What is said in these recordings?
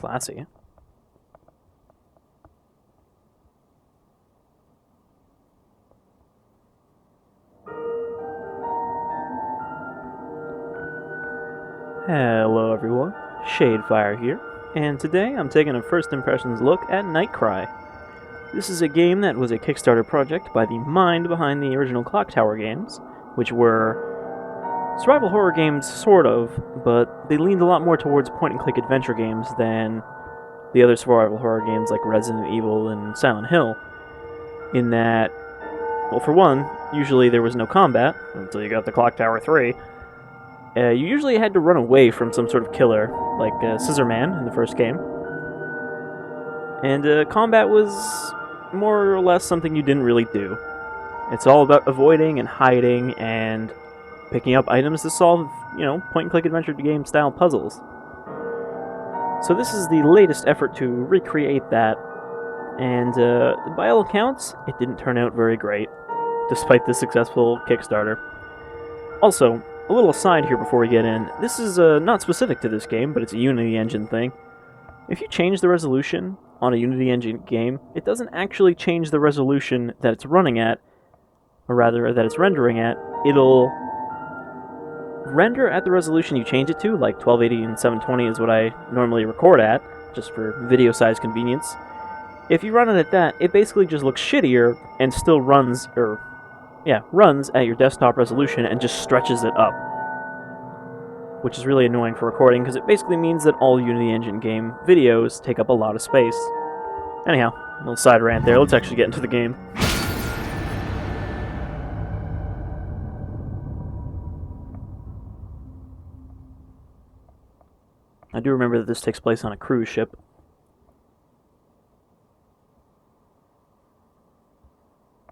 Classy. Hello everyone, Shadefire here, and today I'm taking a first impressions look at NightCry. This is a game that was a Kickstarter project by the mind behind the original Clock Tower games, which were survival horror games, sort of, but they leaned a lot more towards point-and-click adventure games than the other survival horror games like Resident Evil and Silent Hill, in that, well, for one, usually there was no combat until you got the Clock Tower 3. You usually had to run away from some sort of killer, like Scissorman in the first game. And combat was more or less something you didn't really do. It's all about avoiding and hiding and picking up items to solve, point-and-click adventure game style puzzles. So this is the latest effort to recreate that, and by all accounts, it didn't turn out very great, despite the successful Kickstarter. Also, a little aside here before we get in, this is not specific to this game, but it's a Unity engine thing. If you change the resolution on a Unity engine game, it doesn't actually change the resolution that it's running at, or rather, that it's rendering at. It'll render at the resolution you change it to, like 1280 and 720 is what I normally record at, just for video size convenience. If you run it at that, it basically just looks shittier and still runs at your desktop resolution and just stretches it up. Which is really annoying for recording, because it basically means that all Unity Engine game videos take up a lot of space. Anyhow, a little side rant there, let's actually get into the game. I do remember that this takes place on a cruise ship.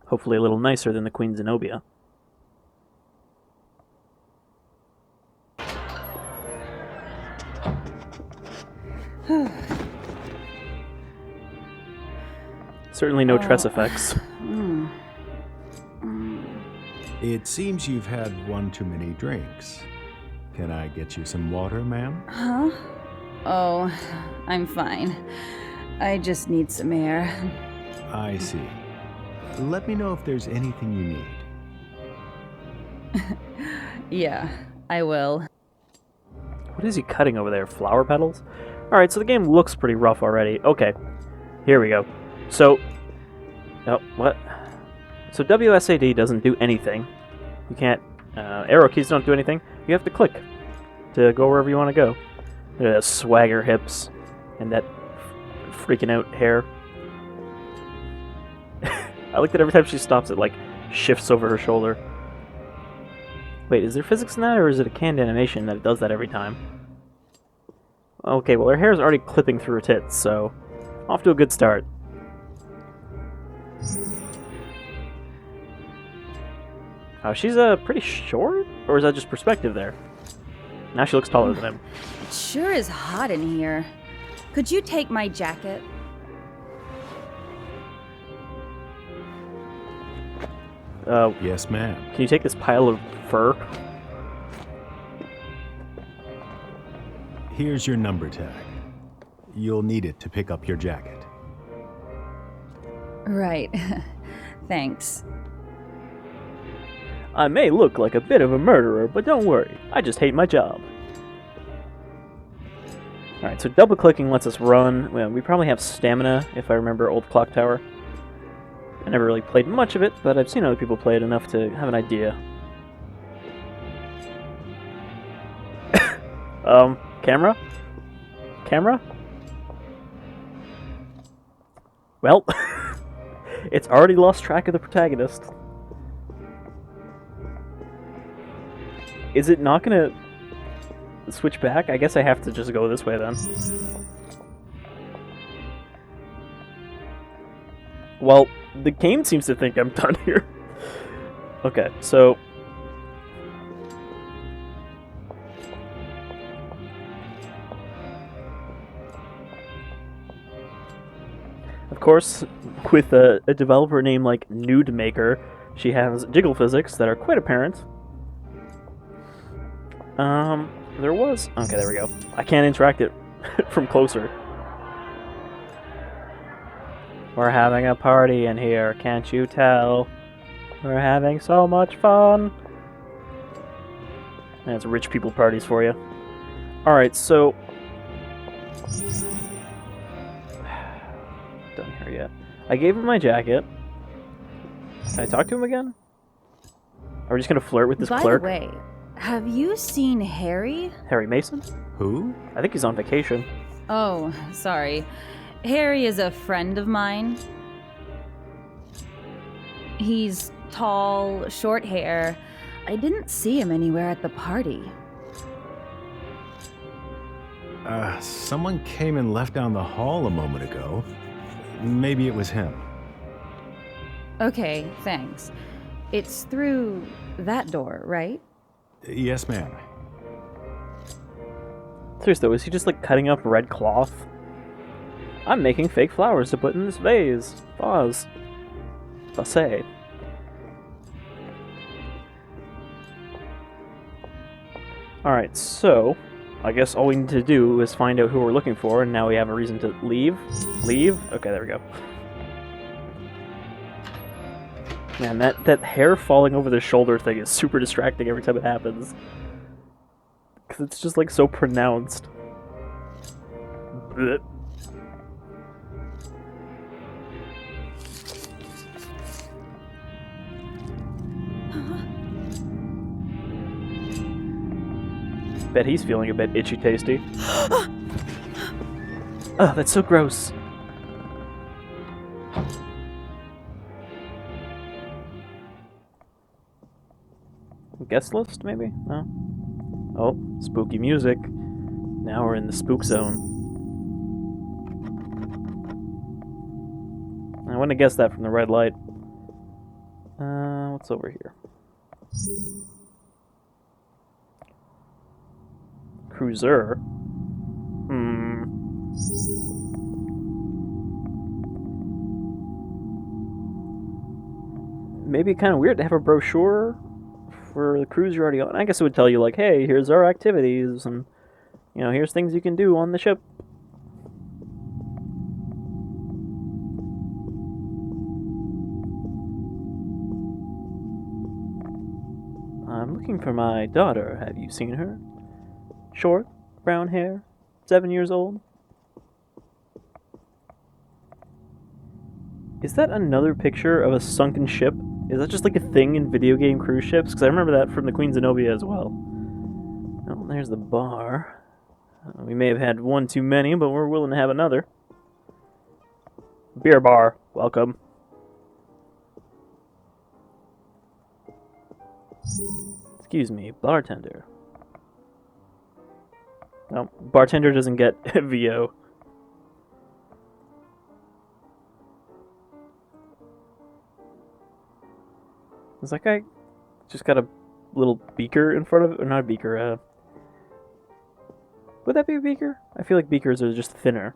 Hopefully a little nicer than the Queen Zenobia. Certainly no tress effects. It seems you've had one too many drinks. Can I get you some water, ma'am? Huh? Oh, I'm fine. I just need some air. I see. Let me know if there's anything you need. Yeah, I will. What is he cutting over there? Flower petals? Alright, so the game looks pretty rough already. Okay, here we go. So, what? So WSAD doesn't do anything. You can't, arrow keys don't do anything. You have to click to go wherever you want to go. Look at those swagger hips and that freaking out hair. I like that every time she stops, it like shifts over her shoulder. Wait, is there physics in that, or is it a canned animation that it does that every time? Okay, well her hair is already clipping through her tits, so off to a good start. Oh, she's pretty short, or is that just perspective there? Now she looks taller than him. It sure is hot in here. Could you take my jacket? Yes, ma'am. Can you take this pile of fur? Here's your number tag. You'll need it to pick up your jacket. Right. Thanks. I may look like a bit of a murderer, but don't worry, I just hate my job. Alright, so double clicking lets us run. Well, we probably have stamina, if I remember Old Clock Tower. I never really played much of it, but I've seen other people play it enough to have an idea. Camera? Camera? Well, it's already lost track of the protagonist. Is it not gonna switch back? I guess I have to just go this way then. Well, the game seems to think I'm done here. Okay, so... Of course, with a developer name like Nude Maker, she has jiggle physics that are quite apparent. There was... Okay, there we go. I can't interact it from closer. We're having a party in here, can't you tell? We're having so much fun. That's rich people parties for you. Alright, so... Done here yet. I gave him my jacket. Can I talk to him again? Are we just gonna flirt with this clerk? By the way, have you seen Harry? Harry Mason? Who? I think he's on vacation. Oh, sorry. Harry is a friend of mine. He's tall, short hair. I didn't see him anywhere at the party. Someone came and left down the hall a moment ago. Maybe it was him. Okay, thanks. It's through that door, right? Yes, ma'am. Seriously though, is he just like cutting up red cloth? I'm making fake flowers to put in this vase. Vase. Vase. Alright, so I guess all we need to do is find out who we're looking for, and now we have a reason to leave. Leave? Okay, there we go. Man, that hair falling over the shoulder thing is super distracting every time it happens. Because it's just like so pronounced. Blech. Bet he's feeling a bit itchy tasty. Oh, that's so gross. Guest list, maybe? No? Oh, spooky music. Now we're in the spook zone. I wouldn't have guessed that from the red light. What's over here? Cruiser? Maybe kind of weird to have a brochure for the cruise you're already on. I guess it would tell you, like, hey, here's our activities, and, you know, here's things you can do on the ship. I'm looking for my daughter. Have you seen her? Short, brown hair, 7 years old. Is that another picture of a sunken ship? Is that just like a thing in video game cruise ships? Because I remember that from the Queen Zenobia as well. Oh, there's the bar. We may have had one too many, but we're willing to have another. Beer bar. Welcome. Excuse me, bartender. No, bartender doesn't get VO. Is that guy just got a little beaker in front of it? Or not a beaker, would that be a beaker? I feel like beakers are just thinner.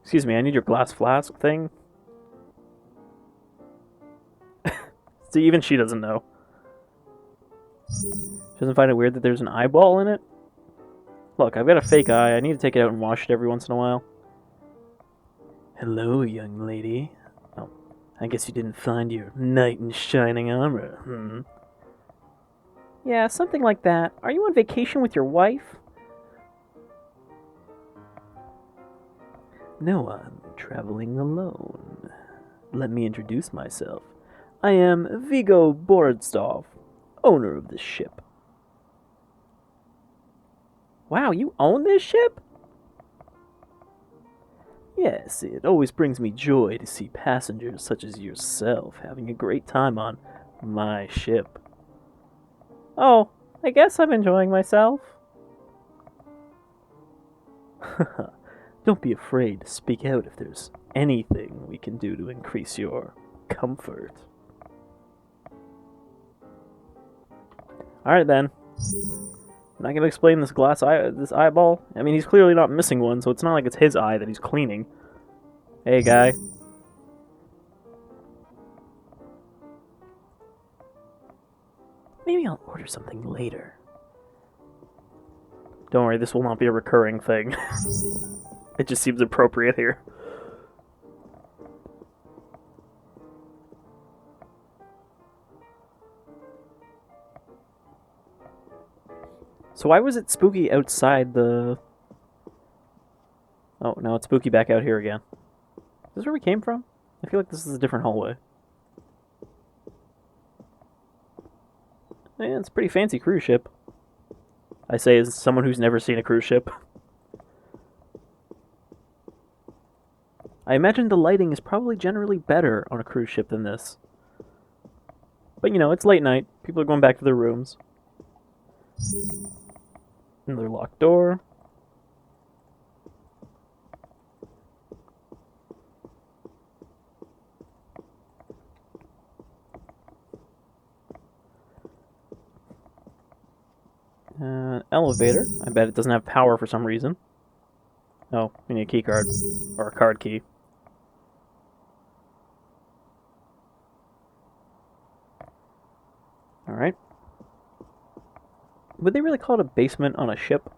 Excuse me, I need your glass flask thing. See, even she doesn't know. She doesn't find it weird that there's an eyeball in it? Look, I've got a fake eye. I need to take it out and wash it every once in a while. Hello, young lady. Oh, I guess you didn't find your knight in shining armor, Yeah, something like that. Are you on vacation with your wife? No, I'm traveling alone. Let me introduce myself. I am Viggo Bordsdorf, owner of this ship. Wow, you own this ship? Yes, it always brings me joy to see passengers such as yourself having a great time on my ship. Oh, I guess I'm enjoying myself. Don't be afraid to speak out if there's anything we can do to increase your comfort. Alright then. I'm not gonna explain this this eyeball. I mean, he's clearly not missing one, so it's not like it's his eye that he's cleaning. Hey, guy. Maybe I'll order something later. Don't worry, this will not be a recurring thing. It just seems appropriate here. So why was it spooky outside the... Oh, no, it's spooky back out here again. Is this where we came from? I feel like this is a different hallway. Yeah, it's a pretty fancy cruise ship. I say as someone who's never seen a cruise ship. I imagine the lighting is probably generally better on a cruise ship than this. But, you know, it's late night. People are going back to their rooms. Another locked door. Elevator. I bet it doesn't have power for some reason. Oh, we need a key card. Or a card key. Alright. Would they really call it a basement on a ship?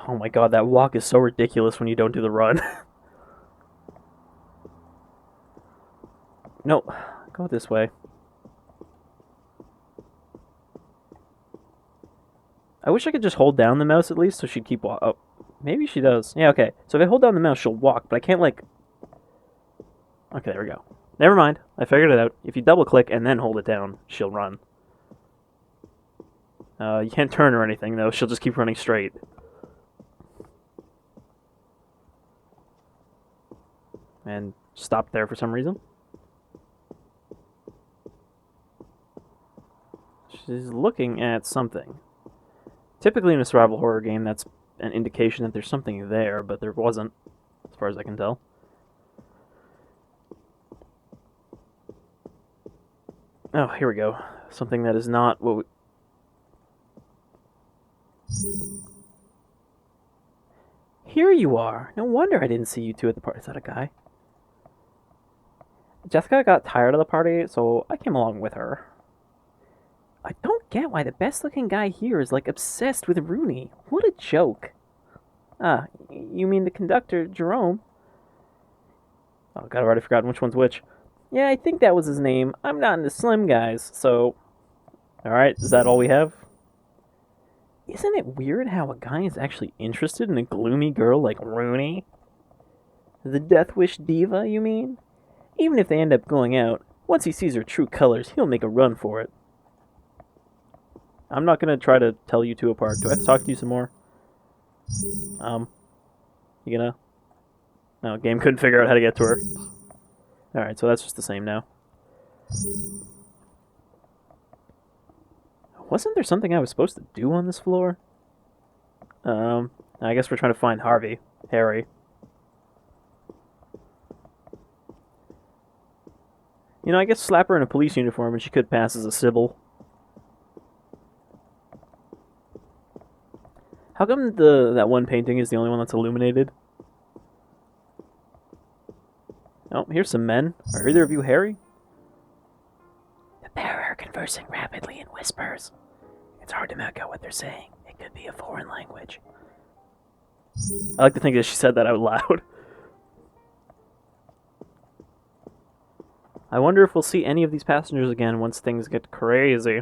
Oh my god, that walk is so ridiculous when you don't do the run. No, go this way. I wish I could just hold down the mouse at least so she'd keep walk. Oh, maybe she does. Yeah, okay. So if I hold down the mouse, she'll walk, but I can't, like... Okay, there we go. Never mind. I figured it out. If you double-click and then hold it down, she'll run. You can't turn or anything, though. She'll just keep running straight. And stop there for some reason. She's looking at something. Typically in a survival horror game, that's an indication that there's something there, but there wasn't, as far as I can tell. Oh, here we go. Something that is not what we... Here you are! No wonder I didn't see you two at the party. Is that a guy? Jessica got tired of the party, so I came along with her. I don't get why the best-looking guy here is, like, obsessed with Rooney. What a joke. Ah, you mean the conductor, Jerome? Oh, God, I've already forgotten which one's which. Yeah, I think that was his name. I'm not into slim guys, so... Alright, is that all we have? Isn't it weird how a guy is actually interested in a gloomy girl like Rooney? The Death Wish diva, you mean? Even if they end up going out, once he sees her true colors, he'll make a run for it. I'm not gonna try to tell you two apart. Do I have to talk to you some more? You gonna? No, game couldn't figure out how to get to her. Alright, so that's just the same now. Wasn't there something I was supposed to do on this floor? I guess we're trying to find Harry. You know, I guess slap her in a police uniform and she could pass as a Sybil. How come that one painting is the only one that's illuminated? Oh, here's some men. Are either of you Harry? The pair are conversing rapidly in whispers. It's hard to make out what they're saying. It could be a foreign language. I like to think that she said that out loud. I wonder if we'll see any of these passengers again once things get crazy.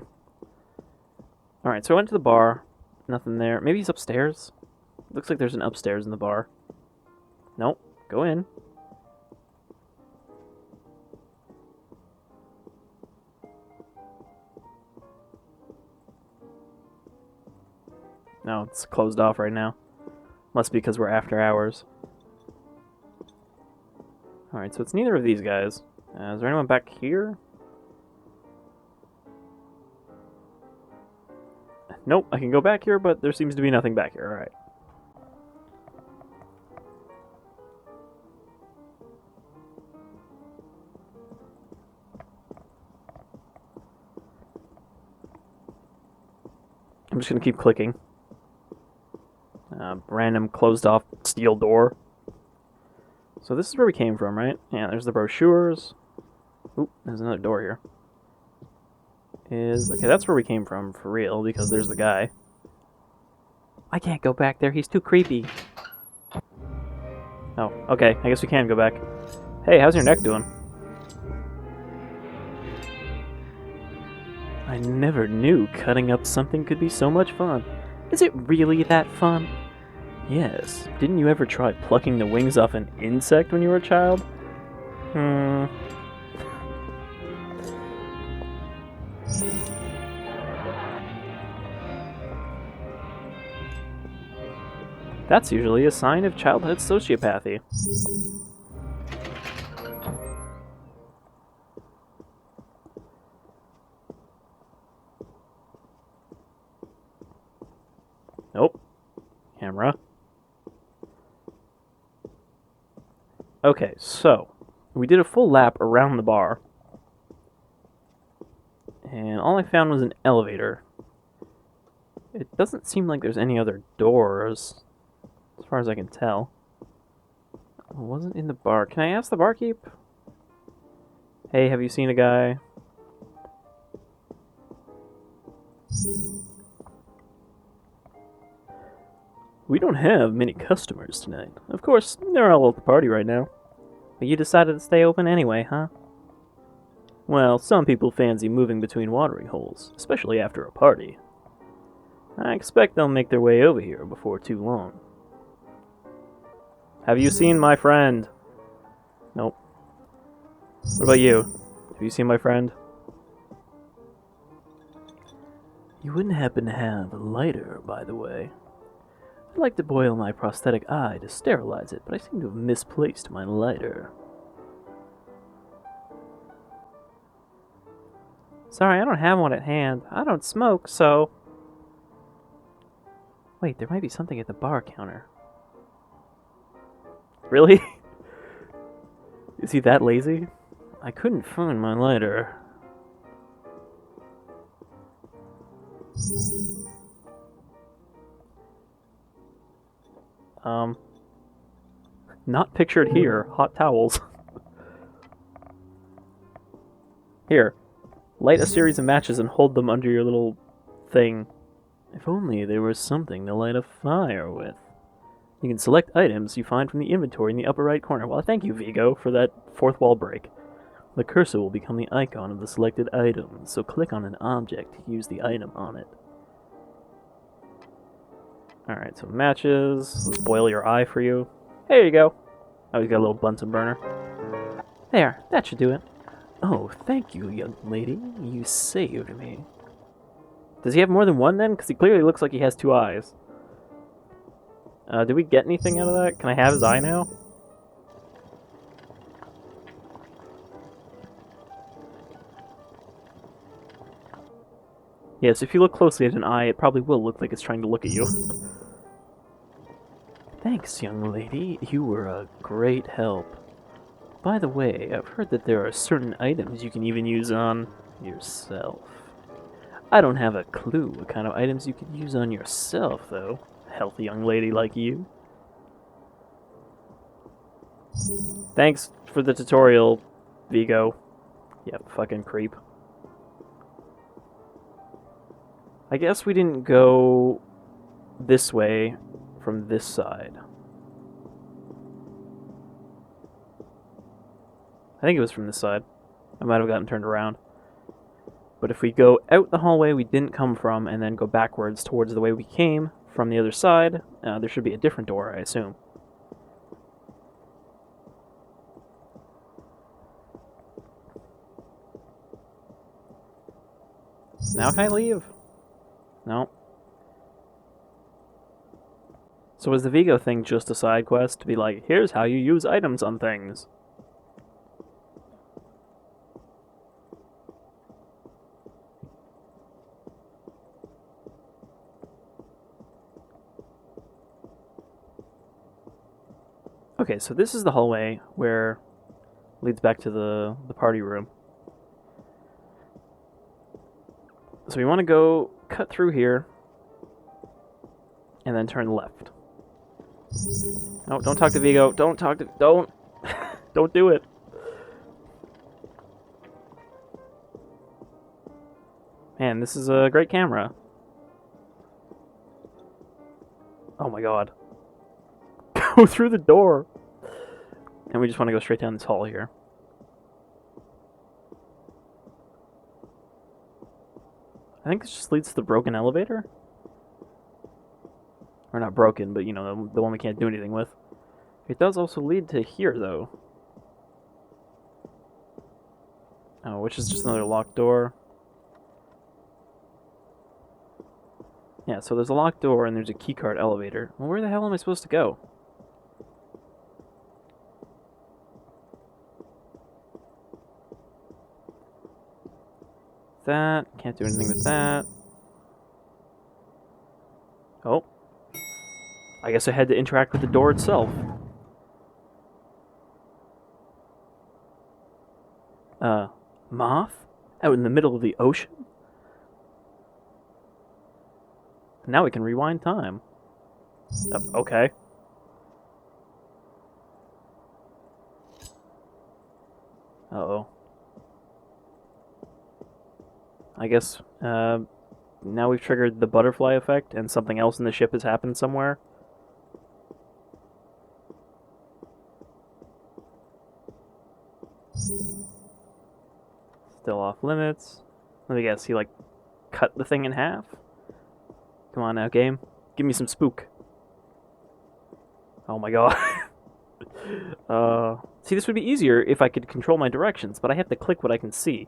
Alright, so I went to the bar. Nothing there. Maybe he's upstairs? Looks like there's an upstairs in the bar. Nope. Go in. No, it's closed off right now. Must be because we're after hours. Alright, so it's neither of these guys. Is there anyone back here? Nope, I can go back here, but there seems to be nothing back here. Alright. I'm just going to keep clicking. Random closed off steel door. So this is where we came from, right? Yeah, there's the brochures. Oop, there's another door here. Okay, that's where we came from, for real, because there's the guy. I can't go back there. He's too creepy. Oh, okay. I guess we can go back. Hey, how's your neck doing? I never knew cutting up something could be so much fun. Is it really that fun? Yes. Didn't you ever try plucking the wings off an insect when you were a child? That's usually a sign of childhood sociopathy. Nope. Camera. Okay, so we did a full lap around the bar, and all I found was an elevator. It doesn't seem like there's any other doors, as far as I can tell. It wasn't in the bar. Can I ask the barkeep? Hey, have you seen a guy? We don't have many customers tonight. Of course, they're all at the party right now. But you decided to stay open anyway, huh? Well, some people fancy moving between watering holes, especially after a party. I expect they'll make their way over here before too long. Have you seen my friend? Nope. What about you? Have you seen my friend? You wouldn't happen to have a lighter, by the way. I'd like to boil my prosthetic eye to sterilize it, but I seem to have misplaced my lighter. Sorry, I don't have one at hand. I don't smoke, so... Wait, there might be something at the bar counter. Really? Is he that lazy? I couldn't find my lighter. Not pictured here. Hot towels. Here. Light a series of matches and hold them under your little thing. If only there was something to light a fire with. You can select items you find from the inventory in the upper right corner. Well, thank you, Vigo, for that fourth wall break. The cursor will become the icon of the selected item, so click on an object to use the item on it. Alright, so matches. Let's boil your eye for you. There you go. Oh, he's got a little Bunsen burner. There, that should do it. Oh, thank you, young lady. You saved me. Does he have more than one then? Because he clearly looks like he has two eyes. Did we get anything out of that? Can I have his eye now? Yes, if you look closely at an eye, it probably will look like it's trying to look at you. Thanks, young lady. You were a great help. By the way, I've heard that there are certain items you can even use on yourself. I don't have a clue what kind of items you could use on yourself, though. Healthy young lady like you. Thanks for the tutorial, Vigo. Yep, fucking creep. I guess we didn't go this way from this side. I think it was from this side. I might have gotten turned around. But if we go out the hallway we didn't come from and then go backwards towards the way we came from the other side, there should be a different door, I assume. Now can I leave? No. So was the Vigo thing just a side quest to be like, here's how you use items on things? Okay, so this is the hallway where leads back to the party room. So we want to go cut through here and then turn left. No, don't talk to Vigo. Don't talk to... Don't! Don't do it. Man, this is a great camera. Oh my god. Go through the door! And we just want to go straight down this hall here. I think this just leads to the broken elevator? Or not broken, but you know, the one we can't do anything with. It does also lead to here, though. Oh, which is just another locked door. Yeah, so there's a locked door and there's a keycard elevator. Well, where the hell am I supposed to go? That. Can't do anything with that. Oh. I guess I had to interact with the door itself. Moth? Out in the middle of the ocean? Now we can rewind time. Okay. Uh-oh. I guess, now we've triggered the butterfly effect and something else in the ship has happened somewhere. Still off limits. Let me guess, he like cut the thing in half? Come on now, game. Give me some spook. Oh my god. See, this would be easier if I could control my directions, but I have to click what I can see,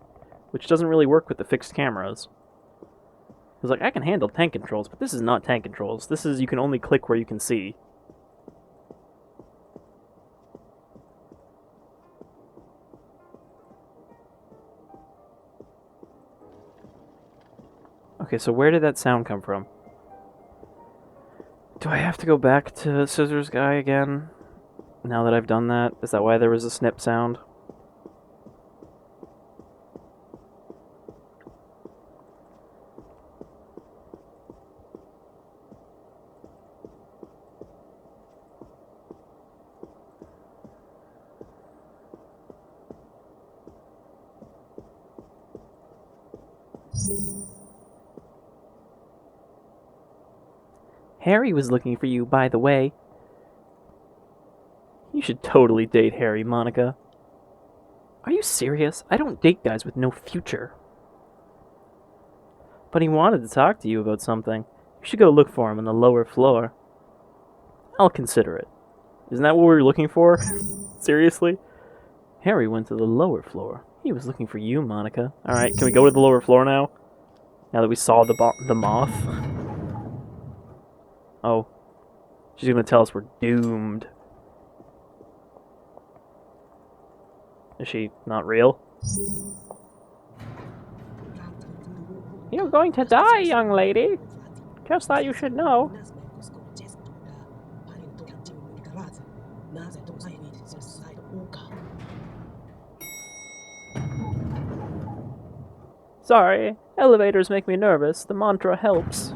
which doesn't really work with the fixed cameras. It's like, I can handle tank controls, but this is not tank controls. This is, you can only click where you can see. Okay, so where did that sound come from? Do I have to go back to Scissors Guy again? Now that I've done that? Is that why there was a snip sound? Harry was looking for you, by the way. You should totally date Harry, Monica. Are you serious? I don't date guys with no future. But he wanted to talk to you about something. You should go look for him on the lower floor. I'll consider it. Isn't that what we were looking for? Seriously? Harry went to the lower floor. He was looking for you, Monica. Alright, can we go to the lower floor now? Now that we saw the moth? Oh. She's gonna tell us we're doomed. Is she not real? You're going to die, young lady. Just thought you should know. Sorry, elevators make me nervous. The mantra helps.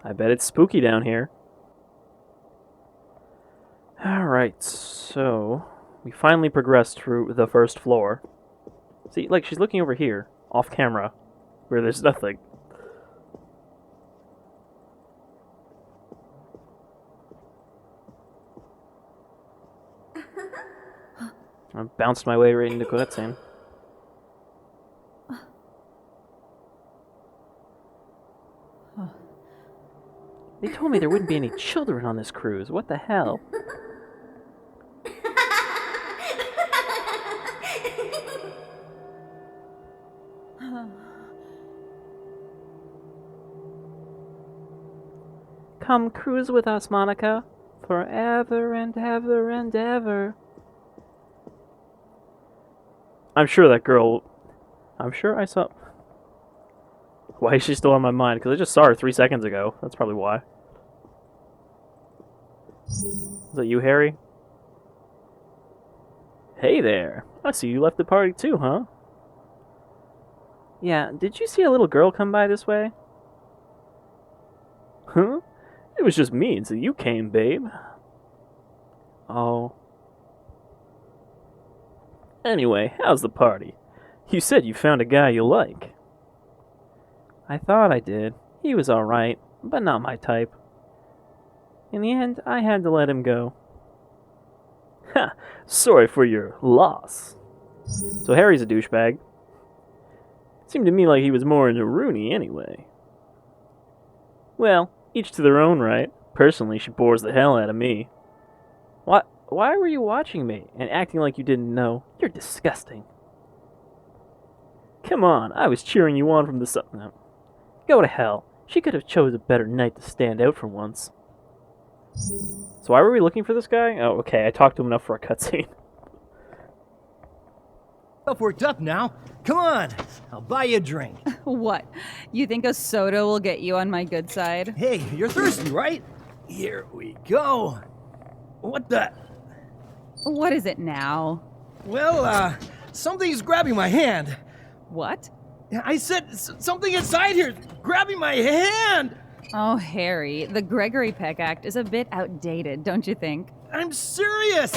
I bet it's spooky down here. Alright, so we finally progressed through the first floor. See, like, she's looking over here, off camera, where there's nothing. I bounced my way right into cutscene. They told me there wouldn't be any children on this cruise. What the hell? Come cruise with us, Monica. Forever and ever and ever. I'm sure that girl... I'm sure I saw... Why is she still on my mind? Because I just saw her 3 seconds ago. That's probably why. Is that you, Harry? Hey there. I see you left the party too, huh? Yeah, did you see a little girl come by this way? Huh? It was just me until you came, babe. Oh. Anyway, how's the party? You said you found a guy you like. I thought I did. He was alright. but not my type. In the end, I had to let him go. Ha! Sorry for your loss. So Harry's a douchebag. Seemed to me like he was more into Rooney anyway. Well, each to their own, right? Personally, she bores the hell out of me. What? Why were you watching me and acting like you didn't know? You're disgusting. Come on, I was cheering you on from the sun. No. Go to hell. She could have chose a better night to stand out for once. So why were we looking for this guy? Oh, okay, I talked to him enough for a cutscene. Stuff worked up now. Come on, I'll buy you a drink. What? You think a soda will get you on my good side? Hey, you're thirsty, right? Here we go. What the? What is it now? Well, something's grabbing my hand. What? I said something inside here grabbing my hand. Oh, Harry, the Gregory Peck Act is a bit outdated, don't you think? I'm serious.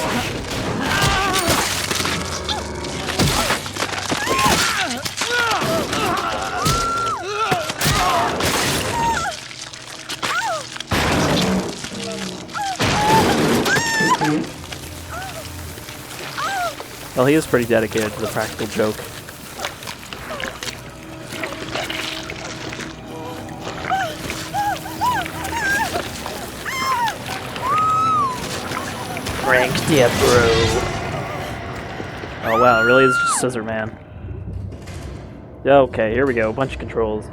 Well, he is pretty dedicated to the practical joke. Pranked ya, bro. Oh wow, it really is just Scissor Man. Okay, here we go. Bunch of controls.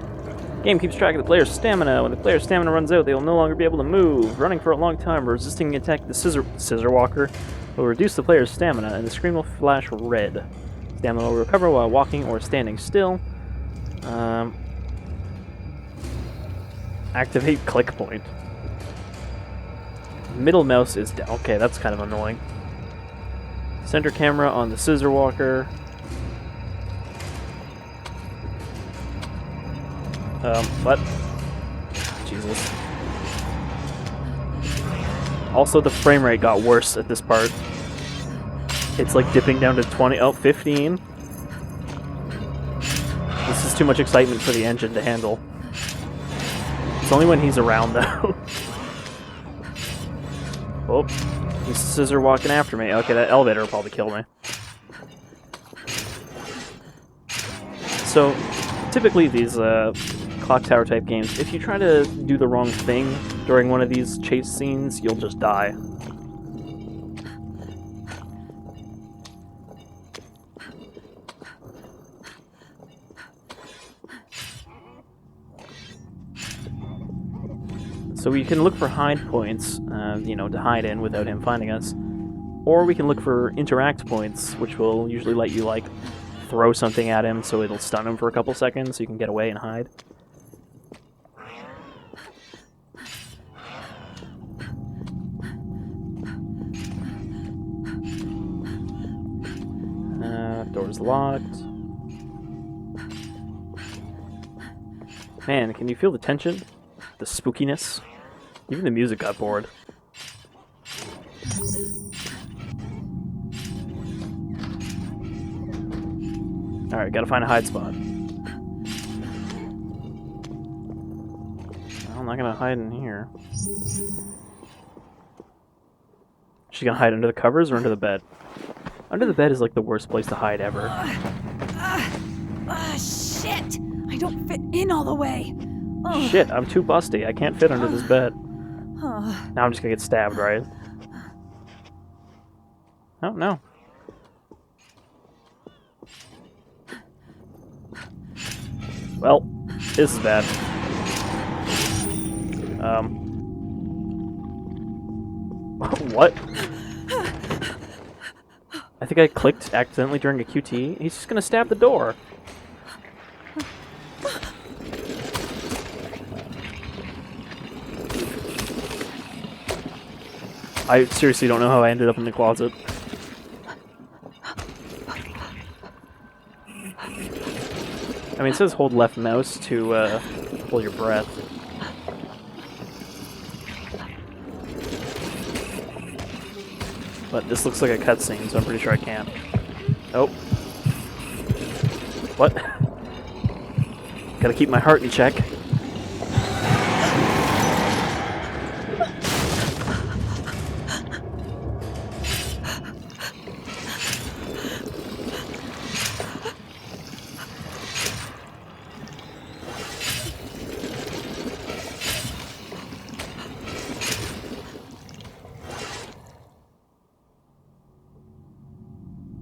Game keeps track of the player's stamina. When the player's stamina runs out, they will no longer be able to move. Running for a long time or resisting an attack, the Scissorwalker will reduce the player's stamina, and the screen will flash red. Stamina will recover while walking or standing still. Activate click point. Middle mouse is down. Okay, that's kind of annoying. Center camera on the Scissorwalker. What? Jesus. Also, the frame rate got worse at this part. It's like dipping down to 20. Oh, 15. This is too much excitement for the engine to handle. It's only when he's around, though. Oh, he's scissor walking after me. Okay, that elevator will probably kill me. So, typically these clock tower type games, if you try to do the wrong thing during one of these chase scenes, you'll just die. So we can look for hide points, you know, to hide in without him finding us. Or we can look for interact points, which will usually let you, like, throw something at him so it'll stun him for a couple seconds so you can get away and hide. Door's locked. Man, can you feel the tension? The spookiness? Even the music got bored. Alright, gotta find a hide spot. I'm not gonna hide in here. She's gonna hide under the covers or under the bed? Under the bed is like the worst place to hide ever. Shit! I don't fit in all the way. Oh. Shit, I'm too busty. I can't fit under this bed. Now I'm just gonna get stabbed, right? Oh, no. Well, this is bad. What? I think I clicked accidentally during a QT. He's just gonna stab the door. I seriously don't know how I ended up in the closet. I mean, it says hold left mouse to hold your breath. But this looks like a cutscene, so I'm pretty sure I can't. Oh. What? Gotta keep my heart in check.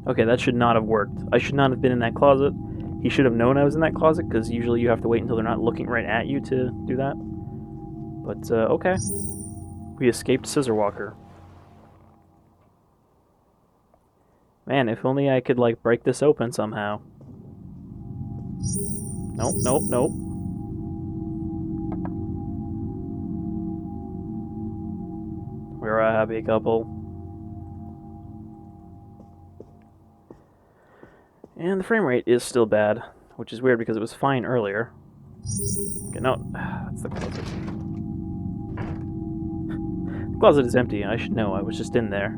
Okay, that should not have worked. I should not have been in that closet. He should have known I was in that closet, because usually you have to wait until they're not looking right at you to do that. But, okay. We escaped Scissorwalker. Man, if only I could, like, break this open somehow. Nope, nope, nope. We're a happy couple. And the frame rate is still bad, which is weird because it was fine earlier. Okay, no, that's the closet. The closet is empty. I should know. I was just in there.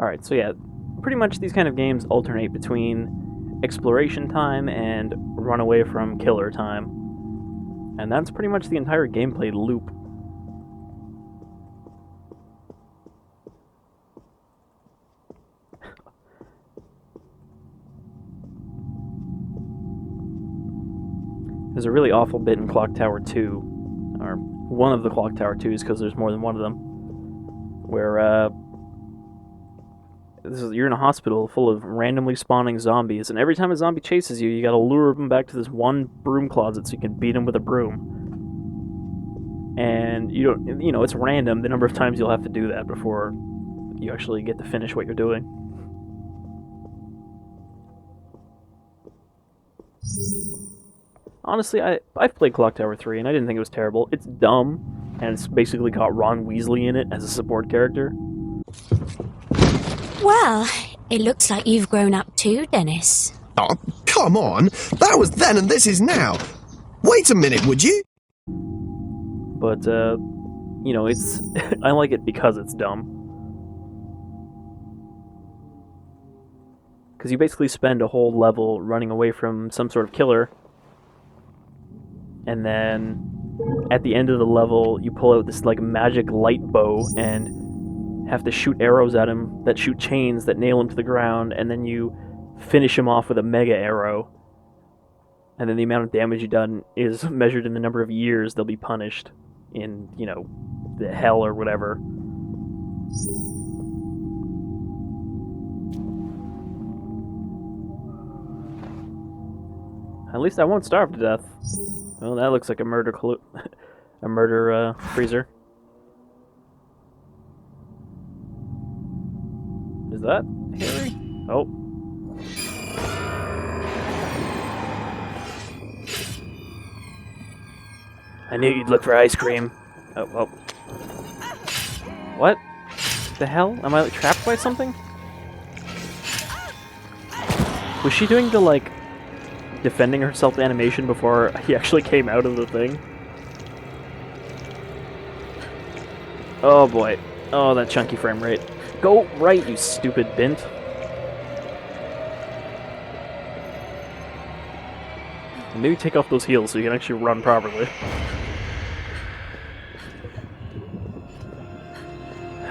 Alright, so yeah, pretty much these kind of games alternate between exploration time and run away from killer time. And that's pretty much the entire gameplay loop. There's a really awful bit in Clock Tower 2, or one of the Clock Tower 2s, because there's more than one of them, where you're in a hospital full of randomly spawning zombies, and every time a zombie chases you, you gotta lure them back to this one broom closet so you can beat him with a broom. And you know, it's random the number of times you'll have to do that before you actually get to finish what you're doing. Honestly, I've played Clock Tower 3, and I didn't think it was terrible. It's dumb, and it's basically got Ron Weasley in it as a support character. Well, it looks like you've grown up too, Dennis. Oh, come on! That was then and this is now! Wait a minute, would you? But, you know, it's... I like it because it's dumb. Because you basically spend a whole level running away from some sort of killer, and then at the end of the level, you pull out this, like, magic light bow and have to shoot arrows at him that shoot chains that nail him to the ground, and then you finish him off with a mega arrow. And then the amount of damage you've done is measured in the number of years they'll be punished in, you know, the hell or whatever. At least I won't starve to death. Well, that looks like a murder freezer. Is that Harry? Oh. I knew you'd look for ice cream. Oh, oh. What? The hell? Am I like, trapped by something? Was she doing the, like, defending herself animation before he actually came out of the thing? Oh boy. Oh, that chunky frame rate. Go right, you stupid bint. And maybe take off those heels so you can actually run properly.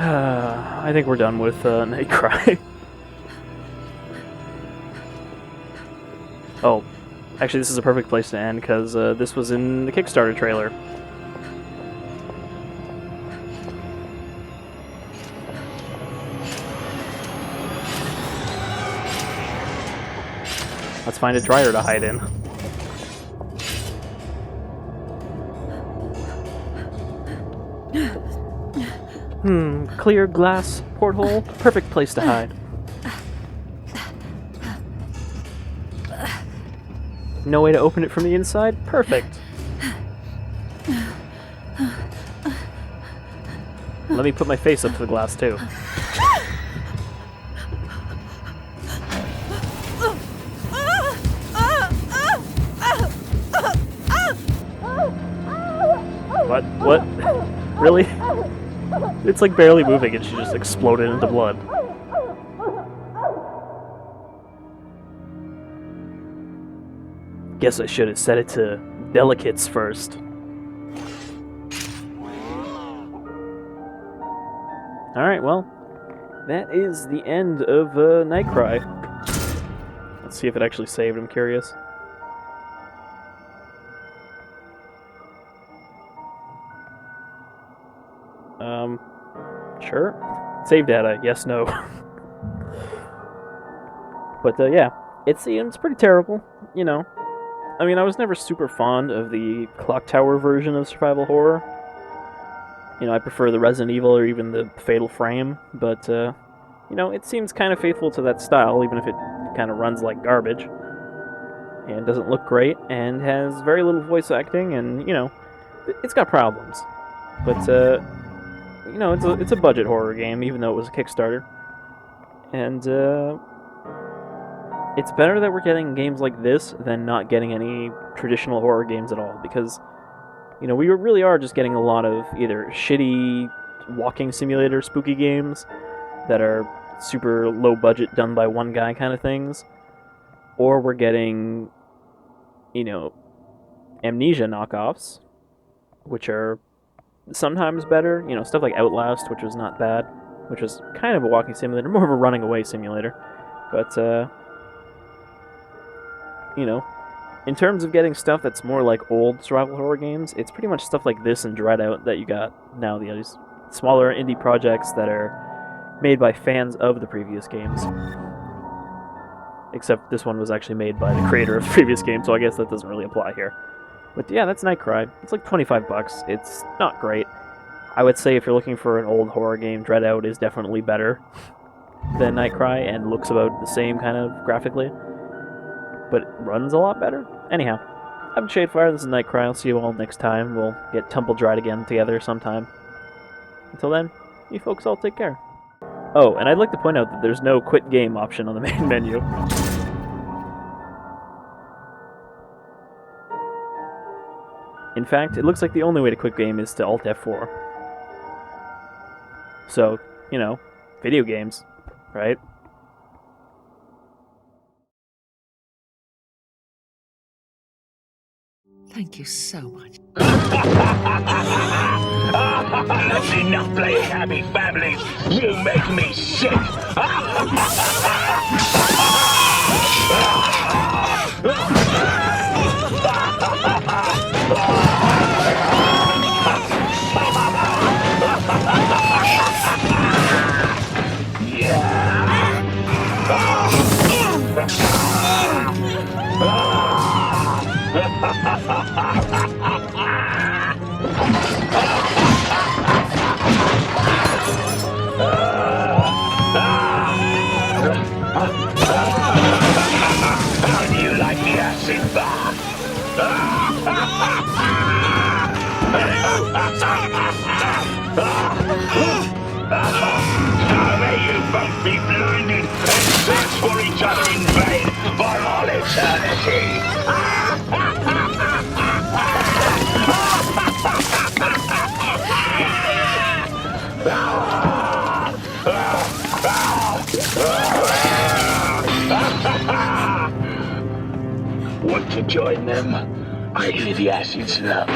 I think we're done with NightCry. Oh, actually this is a perfect place to end, because this was in the Kickstarter trailer. Let's find a dryer to hide in. Clear glass porthole, perfect place to hide. No way to open it from the inside? Perfect. Let me put my face up to the glass too. What? What? Really? It's like barely moving and she just exploded into blood. Guess I should have set it to delicates first. Alright, well, that is the end of NightCry. Let's see if it actually saved, I'm curious. Sure. Save data, yes, no. But, yeah, it seems pretty terrible, you know. I mean, I was never super fond of the Clock Tower version of survival horror. You know, I prefer the Resident Evil or even the Fatal Frame, but, you know, it seems kind of faithful to that style, even if it kind of runs like garbage. And doesn't look great, and has very little voice acting, and, you know, it's got problems. But, you know, it's a budget horror game, even though it was a Kickstarter. And, it's better that we're getting games like this than not getting any traditional horror games at all, because, you know, we really are just getting a lot of either shitty walking simulator spooky games that are super low budget, done by one guy kind of things, or we're getting, you know, Amnesia knockoffs, which are sometimes better, you know, stuff like Outlast, which was not bad, which was kind of a walking simulator, more of a running away simulator, but, you know, in terms of getting stuff that's more like old survival horror games, it's pretty much stuff like this and Dread Out that you got now, these smaller indie projects that are made by fans of the previous games. Except this one was actually made by the creator of the previous game, so I guess that doesn't really apply here. But yeah, that's NightCry. It's like $25. It's not great. I would say if you're looking for an old horror game, Dread Out is definitely better than NightCry and looks about the same kind of graphically. But it runs a lot better. Anyhow, I'm Shadefire, this is NightCry. I'll see you all next time. We'll get Tumble Dried again together sometime. Until then, you folks all take care. Oh, and I'd like to point out that there's no quit game option on the main menu. In fact, it looks like the only way to quit game is to Alt F4. So, you know, video games, right? Thank you so much. That's enough playing happy families. You make me sick. How do you like the acid bath? Now may you both be blinded and search for each other in vain for all eternity. Want to join them? I hear the acid's lovely.